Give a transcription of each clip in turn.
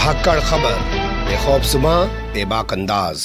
धाकड़ खबर, बेखौफसुमा बेबाक अंदाज।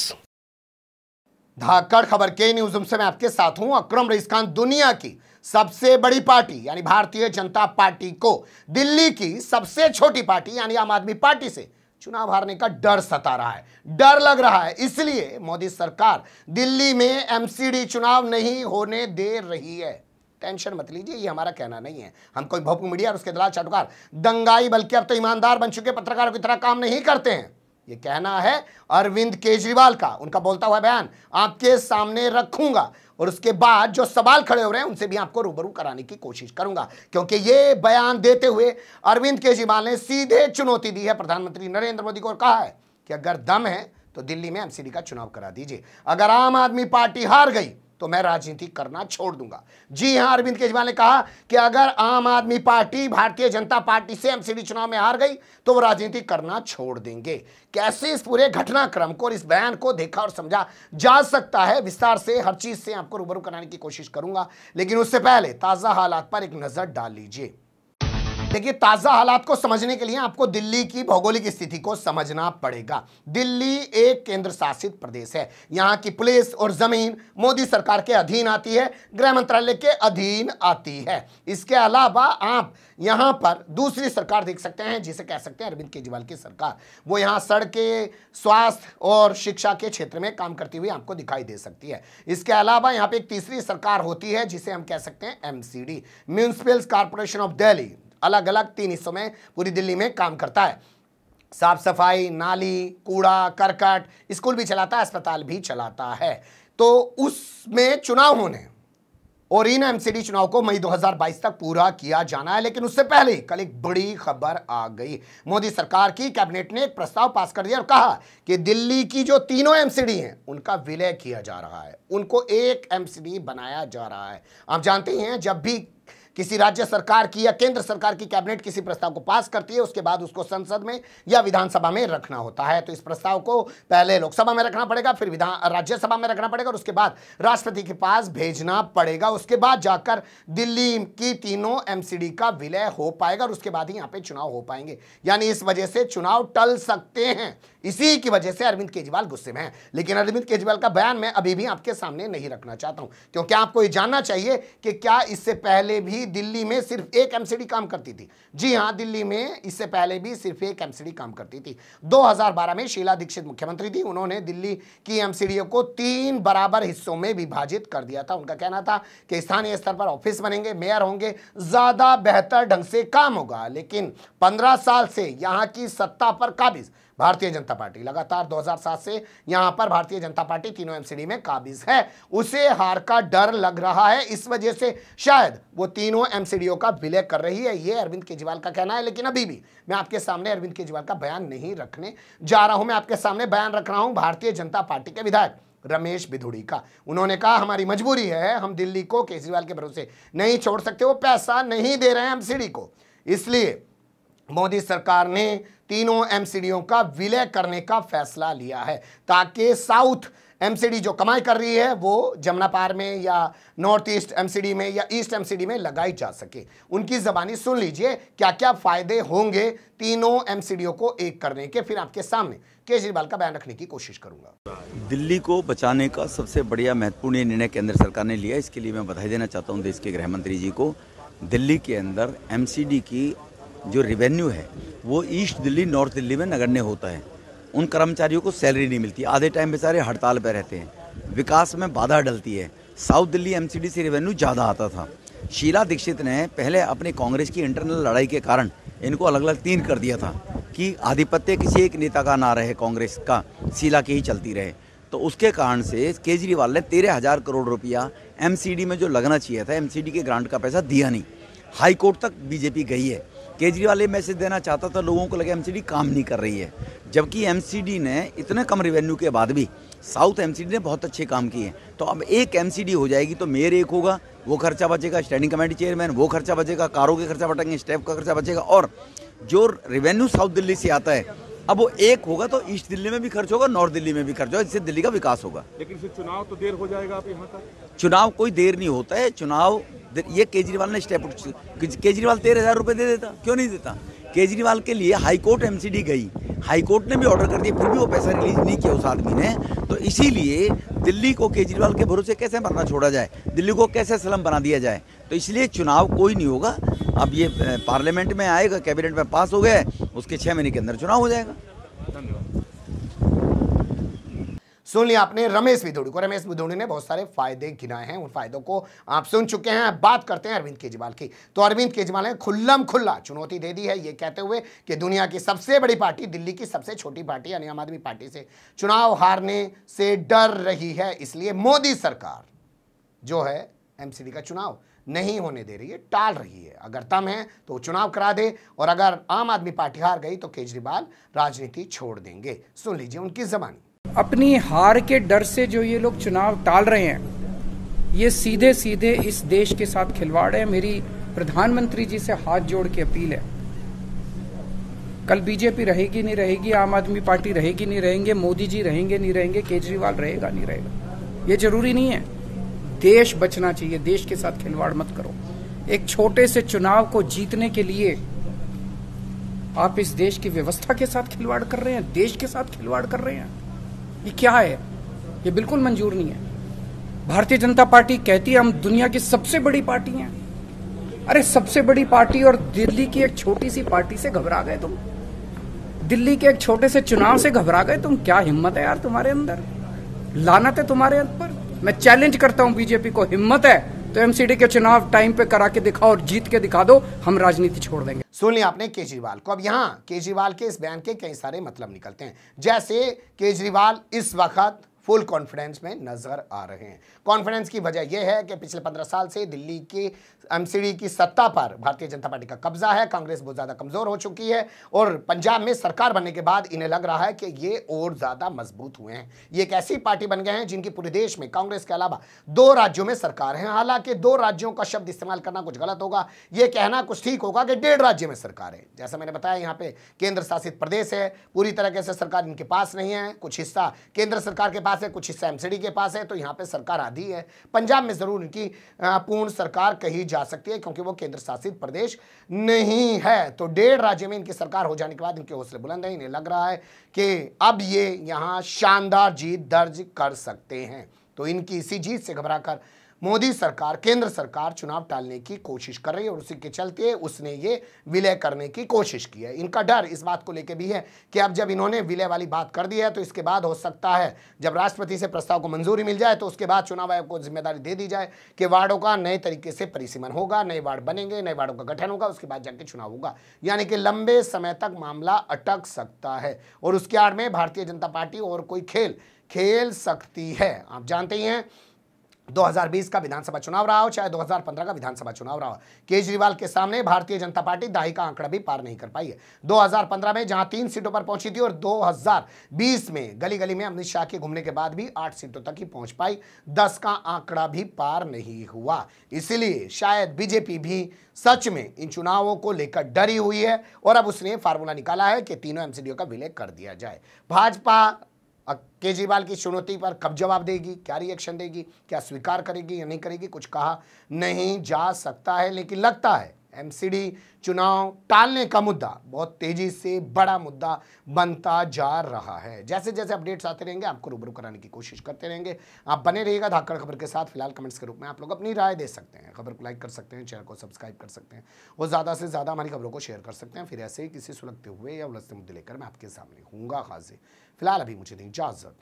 धाकड़ खबर के न्यूज़ रूम से मैं आपके साथ हूं अकरम रईस खान। दुनिया की सबसे बड़ी पार्टी यानी भारतीय जनता पार्टी को दिल्ली की सबसे छोटी पार्टी यानी आम आदमी पार्टी से चुनाव हारने का डर सता रहा है, डर लग रहा है। इसलिए मोदी सरकार दिल्ली में एमसीडी चुनाव नहीं होने दे रही है। टेंशन मत लीजिए, ये हमारा कहना नहीं है। हम कोई भोपू मीडिया और उसके दलाल चाटुकार दंगाई बल्कि अब तो ईमानदार बन चुके पत्रकारों की तरह काम नहीं करते हैं। ये कहना है अरविंद केजरीवाल का। उनका बोलता हुआ बयान आपके सामने रखूंगा और उसके बाद जो सवाल खड़े हो रहे हैं उनसे भी आपको रूबरू कराने की कोशिश करूंगा, क्योंकि ये बयान देते हुए अरविंद केजरीवाल ने सीधे चुनौती दी है प्रधानमंत्री नरेंद्र मोदी को और कहा है कि अगर दम है तो दिल्ली में एमसीडी का चुनाव करा दीजिए। अगर आम आदमी पार्टी हार गई तो मैं राजनीति करना छोड़ दूंगा। जी हां, अरविंद केजरीवाल ने कहा कि अगर आम आदमी पार्टी भारतीय जनता पार्टी से एमसीडी चुनाव में हार गई तो वो राजनीति करना छोड़ देंगे। कैसे इस पूरे घटनाक्रम को और इस बयान को देखा और समझा जा सकता है, विस्तार से हर चीज से आपको रूबरू कराने की कोशिश करूंगा, लेकिन उससे पहले ताजा हालात पर एक नजर डाल लीजिए। देखिए, ताजा हालात को समझने के लिए आपको दिल्ली की भौगोलिक स्थिति को समझना पड़ेगा। दिल्ली एक केंद्र शासित प्रदेश है। यहां की पुलिस और जमीन मोदी सरकार के अधीन आती है, गृह मंत्रालय के अधीन आती है। इसके अलावा आप यहां पर दूसरी सरकार देख सकते हैं जिसे कह सकते हैं अरविंद केजरीवाल की सरकार। वो यहां सड़कें, स्वास्थ्य और शिक्षा के क्षेत्र में काम करती हुई आपको दिखाई दे सकती है। इसके अलावा यहां पे एक तीसरी सरकार होती है जिसे हम कह सकते हैं MCD, municipal corporation of Delhi. अलग अलग 3 हिस्सों में पूरी दिल्ली में काम करता है। साफ सफाई, नाली, कूड़ा करकट, स्कूल भी चलाता है, अस्पताल भी चलाता है। तो उसमें चुनाव होने और इन एमसीडी चुनाव को मई 2022 तक पूरा किया जाना है। लेकिन उससे पहले कल एक बड़ी खबर आ गई। मोदी सरकार की कैबिनेट ने एक प्रस्ताव पास कर दिया और कहा कि दिल्ली की जो तीनों एमसीडी हैं उनका विलय किया जा रहा है, उनको एक एमसीडी बनाया जा रहा है। आप जानते हैं, जब भी किसी राज्य सरकार की या केंद्र सरकार की कैबिनेट किसी प्रस्ताव को पास करती है उसके बाद उसको संसद में या विधानसभा में रखना होता है। तो इस प्रस्ताव को पहले लोकसभा में रखना पड़ेगा, फिर राज्यसभा में रखना पड़ेगा और उसके बाद राष्ट्रपति के पास भेजना पड़ेगा। उसके बाद जाकर दिल्ली की तीनों एमसीडी का विलय हो पाएगा और उसके बाद ही यहाँ पे चुनाव हो पाएंगे। यानी इस वजह से चुनाव टल सकते हैं। इसी की वजह से अरविंद केजरीवाल गुस्से में हैं। लेकिन अरविंद केजरीवाल का बयान मैं अभी भी आपके सामने नहीं रखना चाहता हूं, क्योंकि आपको ये जानना चाहिए कि क्या इससे पहले भी दिल्ली में सिर्फ एक एमसीडी काम करती थी। जी हां, दिल्ली में इससे पहले भी सिर्फ एक एमसीडी काम करती थी। 2012 में शीला दीक्षित मुख्यमंत्री थी। उन्होंने दिल्ली की एमसीडीओ को 3 बराबर हिस्सों में विभाजित कर दिया था। उनका कहना था कि स्थानीय स्तर पर ऑफिस बनेंगे, मेयर होंगे, ज्यादा बेहतर ढंग से काम होगा। लेकिन 15 साल से यहां की सत्ता पर काबिज भारतीय जनता पार्टी, लगातार 2007 से यहां पर भारतीय जनता पार्टी तीनों एमसीडी में काबिज है। उसे हार का डर लग रहा है, इस वजह से शायद वो तीनों एमसीडीओ का विलय कर रही है। ये अरविंद केजरीवाल का कहना है। लेकिन अभी भी मैं आपके सामने अरविंद केजरीवाल का बयान नहीं रखने जा रहा हूं। मैं आपके सामने बयान रख रहा हूं भारतीय जनता पार्टी के विधायक रमेश बिधूड़ी का। उन्होंने कहा हमारी मजबूरी है, हम दिल्ली को केजरीवाल के भरोसे नहीं छोड़ सकते। वो पैसा नहीं दे रहे हैं एमसीडी को, इसलिए मोदी सरकार ने तीनों एमसीडीओ का विलय करने का फैसला लिया है, ताकि साउथ एमसीडी जो कमाई कर रही है वो जमुना पार में या नॉर्थ ईस्ट एमसीडी में या ईस्ट एमसीडी में लगाई जा सके। उनकी जबानी सुन लीजिए क्या क्या फायदे होंगे तीनों एमसीडीओ को एक करने के। फिर आपके सामने केजरीवाल का बयान रखने की कोशिश करूंगा। दिल्ली को बचाने का सबसे बढ़िया महत्वपूर्ण निर्णय केंद्र सरकार ने लिया। इसके लिए मैं बधाई देना चाहता हूँ देश के गृह मंत्री जी को। दिल्ली के अंदर एमसीडी की जो रेवेन्यू है वो ईस्ट दिल्ली, नॉर्थ दिल्ली में नगण्य होता है। उन कर्मचारियों को सैलरी नहीं मिलती, आधे टाइम बेचारे हड़ताल पर रहते हैं, विकास में बाधा डलती है। साउथ दिल्ली एमसीडी से रेवेन्यू ज़्यादा आता था। शीला दीक्षित ने पहले अपने कांग्रेस की इंटरनल लड़ाई के कारण इनको अलग अलग 3 कर दिया था कि आधिपत्य किसी एक नेता का ना रहे, कांग्रेस का, शीला की ही चलती रहे। तो उसके कारण से केजरीवाल ने 13,000 करोड़ रुपया एमसीडी में जो लगना चाहिए था, एमसीडी के ग्रांट का पैसा दिया नहीं। हाई कोर्ट तक बीजेपी गई है। केजरीवाल ये मैसेज देना चाहता था लोगों को, लगे एमसीडी काम नहीं कर रही है, जबकि एमसीडी ने इतने कम रेवेन्यू के बाद भी साउथ एमसीडी ने बहुत अच्छे काम किए। तो अब एक एमसीडी हो जाएगी तो मेयर एक होगा, वो खर्चा बचेगा, स्टैंडिंग कमेटी चेयरमैन वो खर्चा बचेगा, कारों के खर्चा बटेंगे, स्टाफ का खर्चा बचेगा, और जो रेवेन्यू साउथ दिल्ली से आता है अब वो एक होगा तो ईस्ट दिल्ली में भी खर्च होगा, नॉर्थ दिल्ली में भी खर्च होगा, जिससे दिल्ली का विकास होगा। लेकिन फिर चुनाव तो देर हो जाएगा आप यहाँ तक। चुनाव कोई देर नहीं होता है। चुनाव ये केजरीवाल ने स्टेप, केजरीवाल 13,000 रुपये दे देता, क्यों नहीं देता? केजरीवाल के लिए हाईकोर्ट एमसीडी गई, हाईकोर्ट ने भी ऑर्डर कर दिया, फिर भी वो पैसा रिलीज नहीं किया उस आदमी ने। तो इसीलिए दिल्ली को केजरीवाल के भरोसे कैसे मरना छोड़ा जाए, दिल्ली को कैसे स्लम बना दिया जाए। तो इसलिए चुनाव कोई नहीं होगा। अब ये पार्लियामेंट में आएगा, कैबिनेट में पास हो गया, उसके 6 महीने के अंदर चुनाव हो जाएगा। सुन लिया आपने रमेश भिदोड़ी को। रमेश भिदोड़ी ने बहुत सारे फायदे गिनाए हैं, उन फायदों को आप सुन चुके हैं। अब बात करते हैं अरविंद केजरीवाल की। तो अरविंद केजरीवाल ने खुल्लम खुल्ला चुनौती दे दी है, ये कहते हुए कि दुनिया की सबसे बड़ी पार्टी दिल्ली की सबसे छोटी पार्टी यानी आम आदमी पार्टी से चुनाव हारने से डर रही है, इसलिए मोदी सरकार जो है एमसीडी का चुनाव नहीं होने दे रही है, टाल रही है। अगर दम है तो चुनाव करा दे, और अगर आम आदमी पार्टी हार गई तो केजरीवाल राजनीति छोड़ देंगे। सुन लीजिए उनकी जबानी। अपनी हार के डर से जो ये लोग चुनाव टाल रहे हैं, ये सीधे सीधे इस देश के साथ खिलवाड़ है। मेरी प्रधानमंत्री जी से हाथ जोड़ के अपील है, कल बीजेपी रहेगी नहीं रहेगी, आम आदमी पार्टी रहेगी नहीं रहेंगे, मोदी जी रहेंगे नहीं रहेंगे, केजरीवाल रहेगा नहीं रहेगा, ये जरूरी नहीं है। देश बचना चाहिए, देश के साथ खिलवाड़ मत करो। एक छोटे से चुनाव को जीतने के लिए आप इस देश की व्यवस्था के साथ खिलवाड़ कर रहे हैं, देश के साथ खिलवाड़ कर रहे हैं। ये क्या है? ये बिल्कुल मंजूर नहीं है। भारतीय जनता पार्टी कहती है हम दुनिया की सबसे बड़ी पार्टी हैं। अरे सबसे बड़ी पार्टी और दिल्ली की एक छोटी सी पार्टी से घबरा गए तुम? दिल्ली के एक छोटे से चुनाव से घबरा गए तुम? क्या हिम्मत है यार तुम्हारे अंदर, लानत है तुम्हारे ऊपर। मैं चैलेंज करता हूं बीजेपी को, हिम्मत है तो एमसीडी के चुनाव टाइम पे करा के दिखाओ और जीत के दिखा दो, हम राजनीति छोड़ देंगे। सुन लिया आपने केजरीवाल को। अब यहां केजरीवाल के इस बयान के कई सारे मतलब निकलते हैं, जैसे केजरीवाल इस वक्त फुल कॉन्फिडेंस में नजर आ रहे हैं। कॉन्फिडेंस की वजह यह है कि पिछले 15 साल से दिल्ली की एमसीडी की सत्ता पर भारतीय जनता पार्टी का कब्जा है, कांग्रेस बहुत ज्यादा कमजोर हो चुकी है, और पंजाब में सरकार बनने के बाद इन्हें लग रहा है कि ये और ज्यादा मजबूत हुए हैं। ये एक ऐसी पार्टी बन गए हैं जिनकी पूरे देश में कांग्रेस के अलावा 2 राज्यों में सरकार है। हालांकि 2 राज्यों का शब्द इस्तेमाल करना कुछ गलत होगा, यह कहना कुछ ठीक होगा कि 1.5 राज्य में सरकार है। जैसा मैंने बताया, यहाँ पे केंद्र शासित प्रदेश है, पूरी तरीके से सरकार इनके पास नहीं है, कुछ हिस्सा केंद्र सरकार के पास है, कुछ हिस्सा एमसीडी के पास है, तो यहाँ पे सरकार आधी है। पंजाब में जरूर इनकी पूर्ण सरकार कही जा सकती है क्योंकि वो केंद्र शासित प्रदेश नहीं है। तो 1.5 राज्य में इनकी सरकार हो जाने के बाद इनके हौसले बुलंद हैं, इन्हें लग रहा है कि अब ये यहाँ शानदार जीत दर्ज कर सकते हैं। तो इनकी इसी जीत से घबराकर मोदी सरकार, केंद्र सरकार चुनाव टालने की कोशिश कर रही है, और उसी के चलते उसने ये विलय करने की कोशिश की है। इनका डर इस बात को लेकर भी है कि अब जब इन्होंने विलय वाली बात कर दी है तो इसके बाद हो सकता है जब राष्ट्रपति से प्रस्ताव को मंजूरी मिल जाए तो उसके बाद चुनाव आयोग को जिम्मेदारी दे दी जाए कि वार्डों का नए तरीके से परिसीमन होगा, नए वार्ड बनेंगे, नए वार्डों का गठन होगा, उसके बाद जाके चुनाव होगा। यानी कि लंबे समय तक मामला अटक सकता है, और उसके आड़ में भारतीय जनता पार्टी और कोई खेल खेल सकती है। आप जानते ही हैं 2020 का विधानसभा चुनाव रहा हो चाहे 2015 का विधानसभा चुनाव रहा हो, केजरीवाल के सामने भारतीय जनता पार्टी दाही का आंकड़ा भी पार नहीं कर पाई है। 2015 में जहां 3 सीटों पर पहुंची थी, और 2020 में गली गली में अमित शाह के घूमने के बाद भी 8 सीटों तक ही पहुंच पाई, 10 का आंकड़ा भी पार नहीं हुआ। इसलिए शायद बीजेपी भी सच में इन चुनावों को लेकर डरी हुई है, और अब उसने फार्मूला निकाला है कि तीनों एमसीडीओ का विलय कर दिया जाए। भाजपा केजरीवाल की चुनौती पर कब जवाब देगी, क्या रिएक्शन देगी, क्या स्वीकार करेगी या नहीं करेगी, कुछ कहा नहीं जा सकता है। लेकिन लगता है एमसीडी चुनाव टालने का मुद्दा बहुत तेजी से बड़ा मुद्दा बनता जा रहा है। जैसे जैसे अपडेट्स आते रहेंगे आपको रूबरू कराने की कोशिश करते रहेंगे। आप बने रहिएगा धाकड़ खबर के साथ। फिलहाल कमेंट्स के रूप में आप लोग अपनी राय दे सकते हैं, खबर को लाइक कर सकते हैं, चैनल को सब्सक्राइब कर सकते हैं, और ज़्यादा से ज़्यादा हमारी खबरों को शेयर कर सकते हैं। फिर ऐसे ही किसी सुलगते हुए या उलझते मुद्दे लेकर मैं आपके सामने हूँगा हाजिर। फिलहाल अभी मुझे दें इजाज़त।